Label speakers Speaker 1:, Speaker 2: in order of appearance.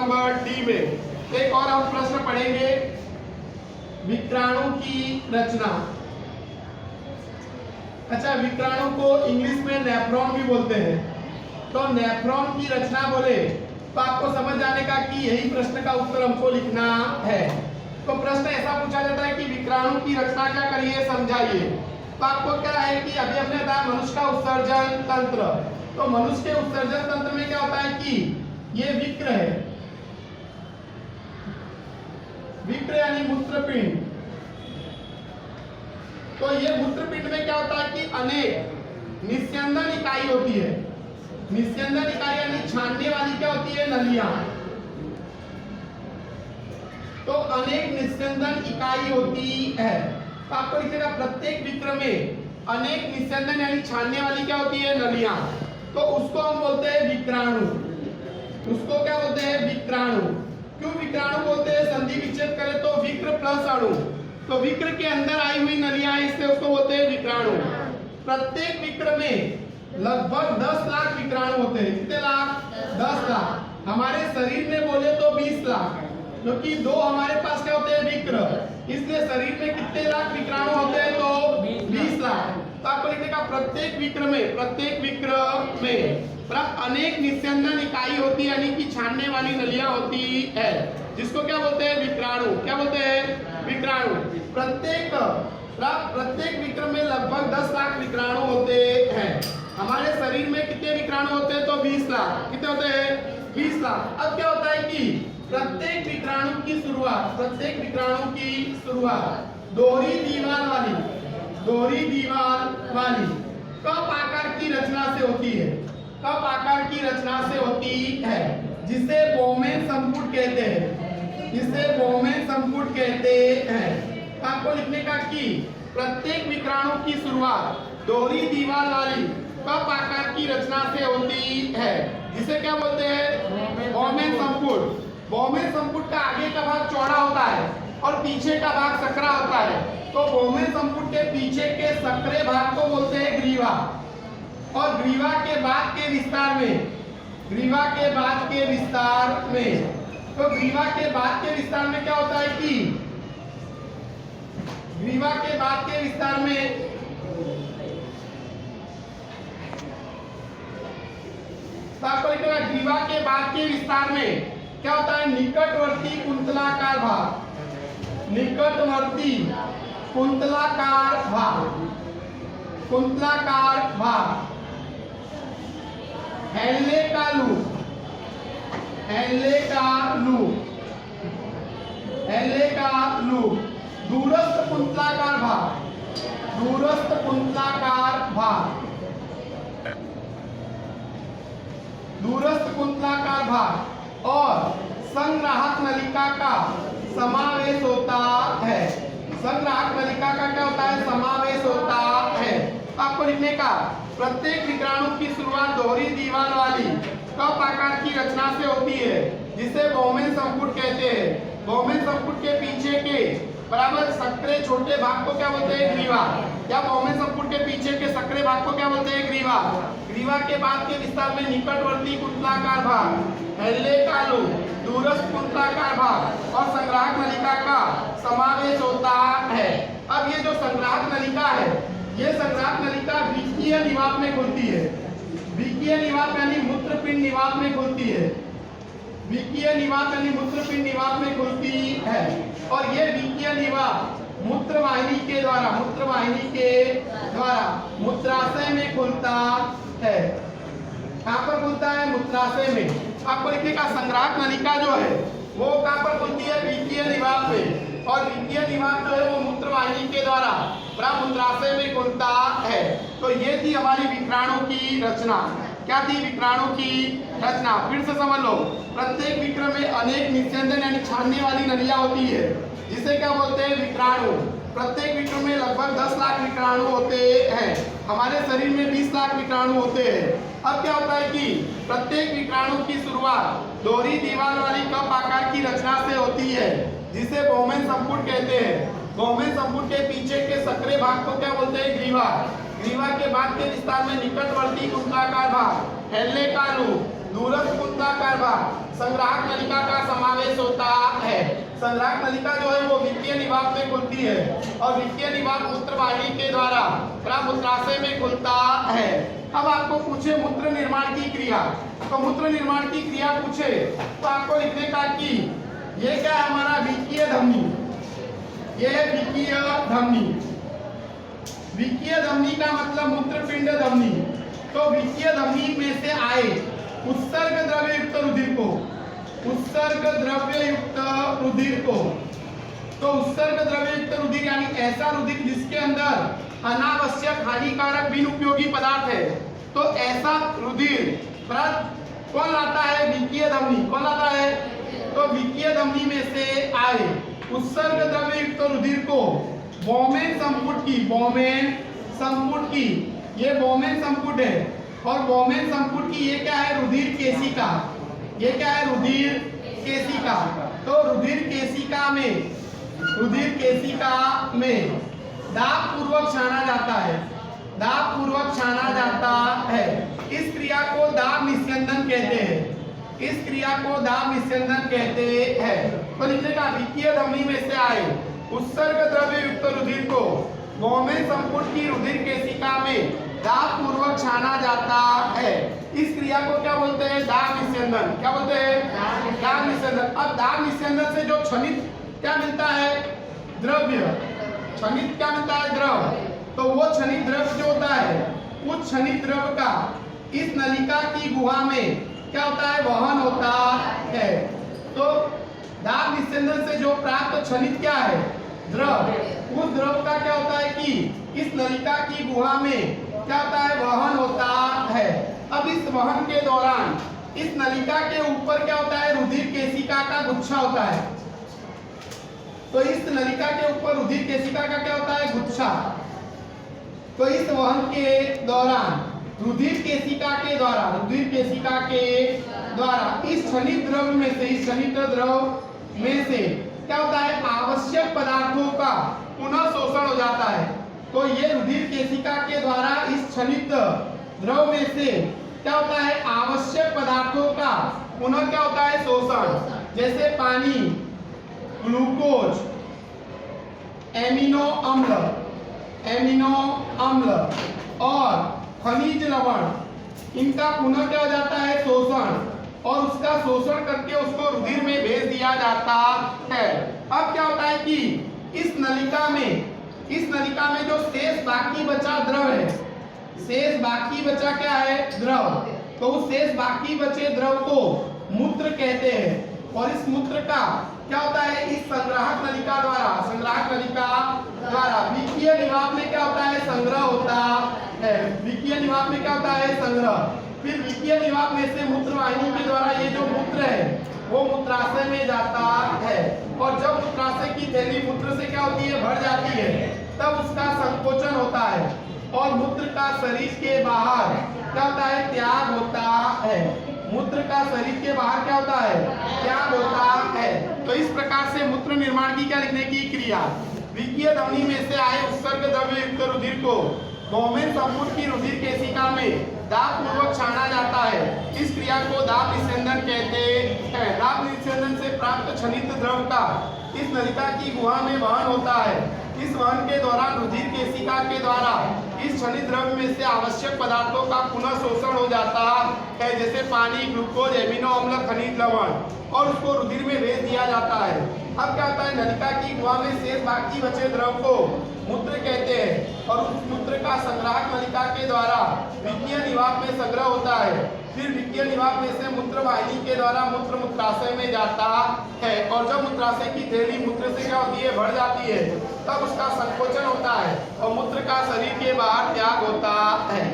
Speaker 1: Number D में एक और हम प्रश्न पढ़ेंगे, विक्राणु की रचना। अच्छा, विक्राणु को इंग्लिश में नेफ्रॉन भी बोलते हैं। तो नेफ्रॉन की रचना बोले तो आपको समझ आने का कि यही प्रश्न का उत्तर हमको लिखना है। तो प्रश्न ऐसा पूछा जाता है कि विक्राणु की रचना क्या करिए, समझाइए। तो आपको क्या है कि अभी हमने बताया मनुष्य का उत्सर्जन तंत्र। तो मनुष्य के उत्सर्जन तंत्र में क्या होता है कि ये विक्र है, विक्र यानी मूत्रपिंड। तो ये मूत्रपिंड में क्या होता है कि अनेक निस्यंदन इकाई होती है। निस्यंदन इकाई यानी छानने वाली क्या होती है, नलियां। तो अनेक निस्यंदन इकाई होती है। तो आपको लिखेगा प्रत्येक विक्र में अनेक निस्यंदन यानी छानने वाली क्या होती है, नलियां। तो उसको हम बोलते हैं विक्राणु। उसको क्या बोलते हैं, विक्राणु। क्यों विक्राणु बोलते हैं, संधि विच्छेद करें तो विक्र प्लस अणु, तो विक्र के अंदर आई हुई नलियां, इसलिए उसको बोलते हैं विक्राणु। प्रत्येक विक्र में लगभग 10 लाख विक्राणु होते हैं। कितने लाख, 10 लाख। हमारे शरीर में बोले तो 20 लाख, क्योंकि दो हमारे पास क्या होते हैं, विक्र, इसलिए शरीर में कितने लाख विक्राणु होते हैं, तो 20 लाख। तो आपको लिखने का प्रत्येक विक्र में अनेक निस्यंदन इकाई होती है, यानी कि छानने वाली नलियां होती है, जिसको क्या बोलते हैं, विक्राणु। क्या बोलते हैं, विक्राणु। प्रत्येक विक्र में लगभग 10 लाख विक्राणु होते हैं। हमारे शरीर में कितने विक्राणु होते हैं, तो 20 लाख। कितने होते हैं, 20 लाख। अब क्या होता है कि प्रत्येक विक्राणु की शुरुआत दोहरी दीवार वाली कप आकार की रचना से होती है। कप आकार की रचना से होती है, जिसे बोमेन संपुट कहते हैं। आपको लिखने का कि प्रत्येक विक्राणु की शुरुआत दोहरी दीवार वाली कप आकार की रचना से होती है, जिसे क्या बोलते हैं, बोमेन संपुट। बोमेन संपुट का आगे का भाग चौड़ा होता है और पीछे का भाग संकरा होता है। तो बोमेन संपुट के पीछे के संकरे भाग को बोलते हैं ग्रीवा। और ग्रीवा के बाद के विस्तार में तो ग्रीवा के बाद के विस्तार में क्या होता है कि ग्रीवा के बाद के विस्तार में ग्रीवा के बाद के विस्तार में क्या होता है, निकटवर्ती कुंतलाकार भाग। हेनले का लूप। दूरस्थ कुंतलाकार भाग और संग्राहक नलिका का समावेश होता है। संग्राहक नलिका का क्या होता है, समावेश होता है। आपको लिखने का प्रत्येक विक्राणु की शुरुआत दोहरी दीवार वाली कप आकार की रचना से होती है, जिसे बोमेन संपुट कहते हैं। बोमेन संपुट के पीछे के बराबर संकरे छोटे भाग को क्या बोलते हैं, ग्रीवा। या बोमेन संपुट के पीछे के संकरे भाग को क्या बोलते हैं, ग्रीवा। ग्रीवा के बाद के विस्तार में निकटवर्ती कुंतलाकार भाग, हेनले का लूप, दूरस्थ कुंतलाकार भाग और संग्राहक नलिका का समावेश होता है। अब ये जो संग्राहक नलिका है, ये संग्राहक नलिका विकीय निवाप में खुलती है। विकीय निवाप यानी मूत्रपिंड निवाप में खुलती है। विकीय निवाप यानी मूत्रपिंड निवाप में खुलती है। और ये विकीय निवाप मूत्रवाहिनी के द्वारा मूत्राशय में खुलता है। कहाँ पर खुलता है, मूत्राशय में। आपको लिखने का संग्राहक नलिका जो है वो कहाँ पर खुलती है, विकीय निवाप में। और विकीय निवाप जो है वो मूत्रवाहिनी के द्वारा मूत्राशय में खुलता है। तो ये थी हमारी विक्राणु की रचना। क्या थी, विक्राणु की रचना। फिर से समझ लो, प्रत्येक विक्र में अनेक निस्यंदन यानी छानने वाली नलियां होती है, जिसे क्या बोलते हैं, विक्राणु। प्रत्येक विक्र में लगभग 10 लाख विक्राणु होते हैं। हमारे शरीर में 20 लाख विक्राणु होते हैं। अब क्या होता है कि प्रत्येक विक्राणु की शुरुआत दोहरी दीवार वाली कप आकार की रचना से होती है, जिसे बोमेन संपुट कहते हैं। बोमेन संपुट के पीछे के संकरे भाग को क्या बोलते हैं, ग्रीवा। ग्रीवा के बाद के विस्तार में निकटवर्ती कुंतलाकार भाग, हेनले का लूप, दूरस्थ कुंतलाकार भाग संग्राहक नलिका का समावेश होता है। संग्राहक नलिका जो है वो वित्तीय निवाप में खुलती है और वित्तीय निवाप मूत्रवाहिनी के द्वारा मूत्राशय में खुलता है। अब आपको पूछे मूत्र निर्माण की क्रिया, तो मूत्र निर्माण की क्रिया पूछे तो आपको लिखने का कि ये क्या है हमारा विकीय धमनी, ये है विकीय धमनी। विकीय धमनी का मतलब मूत्रपिंड धमनी। तो विकीय धमनी में से आए उत्सर्ग द्रव्य युक्त रुधिर को, उत्सर्ग द्रव्य युक्त रुधिर को, तो उत्सर्ग द्रव्य युक्त रुधिर यानी ऐसा रुधिर जिसके अंदर अनावश्यक हानिकारक बिन उपयोगी पदार्थ है, तो ऐसा रुधिर कौन लाता है? विकीय धमनी। कौन लाता है? तो विकीय धमनी में से आए उत्सर्ग द्रव्य युक्त रुधिर को बोमेन संपुट की, बोमेन संपुट की, ये बोमेन संपुट है और बोमेन संपुट की ये क्या है? रुधिर केशिका। ये क्या है? रुधिर केशिका। तो रुधिर केशिका में, रुधिर केशिका में दाब पूर्वक छाना जाता है, दाब पूर्वक छाना जाता है। इस क्रिया को दाब निस्यंदन कहते हैं, इस क्रिया को दाब निस्यंदन कहते हैं। तो लिखिएगा विकीय धमनी में से आए उत्सर्ग द्रव्य युक्त रुधिर को बोमेन संपुट की रुधिर केशिका में दाब पूर्वक छाना जाता है। इस क्रिया को क्या बोलते हैं? दाब निस्यंदन। क्या बोलते हैं? दाब निस्यंदन। अब दाब निस्यंदन से जो क्षणित क्या मिलता है? द्रव्य। क्षणित क्या मिलता है? द्रव। तो वो क्षणित द्रव जो होता है, उस क्षणित द्रव का इस नलिका की गुहा में क्या होता है? वहन होता है। तो दाब निस्यंदन से जो प्राप्त क्षणित क्या है? द्रव। उस द्रव का क्या होता है कि इस नलिका की गुहा में क्या होता है? वहन होता है। अब इस वहन के दौरान इस नलिका के ऊपर क्या होता है? रुधिर केशिका का गुच्छा होता है। तो इस नलिका के ऊपर रुधिर केशिका का क्या होता है? गुच्छा। तो इस वहन के दौरान रुधिर केशिका के द्वारा, रुधिर केशिका के द्वारा इस क्षणित द्रव में से, इस क्षणित द्रव में से क्या होता है? आवश्यक पदार्थों का पुनः शोषण हो जाता है। तो ये रुधिर केशिका के द्वारा इस क्षणित द्रव में से क्या होता है? आवश्यक पदार्थों का पुनः क्या होता है? शोषण। जैसे पानी, ग्लूकोज, एमिनो अम्ल, एमिनो अम्ल और खनिज लवण, इनका पुनः क्या हो जाता है? शोषण। और उसका शोषण करके उसको रुधिर में भेज दिया जाता है। अब क्या होता है कि इस नलिका में जो शेष बाकी बचा द्रव है, शेष बाकी बचा क्या है? द्रव। तो उस शेष बाकी बचे द्रव को मूत्र कहते हैं। और इस मूत्र का क्या होता है? इस संग्राहक नलिका द्वारा, संग्राहक नलिका द्वारा विकीय निवाप में क्या होता है? संग्रह होता है। विकीय निवाप में क्या होता है? संग्रह। फिर विकीय निवाप में से मूत्रवाहिनी के द्वारा ये जो मूत्र है वो मूत्राशय में जाता है। और जब मूत्राशय की थैली मूत्र से क्या होती है? भर जाती है, तब उसका संकोचन होता है और मूत्र का शरीर के बाहर क्या होता है? त्याग होता है। मूत्र का शरीर के बाहर क्या होता है? त्याग होता है। तो इस प्रकार से मूत्र निर्माण की क्या लिखने की क्रिया? विकीय धमनी में से आए उत्सर्ग द्रव्य युक्त रुधिर को बोमेन संपुट की रुधिर केशिका में दाब पूर्वक छाना जाता है। इस क्रिया को दाब निस्यंदन कहते हैं। दाब निस्यंदन से प्राप्त क्षणित द्रव का इस नलिका की गुहा में वहन होता है। इस वहन के दौरान रुधिर केशिका के द्वारा इस क्षणित द्रव में से आवश्यक पदार्थों का पुनः शोषण हो जाता है, जैसे पानी, ग्लूकोज, एमिनो अम्ल, खनिज लवण, और उसको रुधिर में भेज दिया जाता है। अब क्या होता है? नलिका की गुहा में शेष बाकी बचे द्रव को मूत्र कहते हैं और उस मूत्र का संग्राहक नलिका के द्वारा विकीय निवाप में संग्रह होता है। फिर विकीय निवाप में से मूत्रवाहिनी के द्वारा मूत्र मूत्राशय में जाता है। और जब मूत्राशय की थैली मूत्र से क्या होती है? भर जाती है, तब उसका संकोचन होता है और मूत्र का शरीर के बाहर त्याग होता है।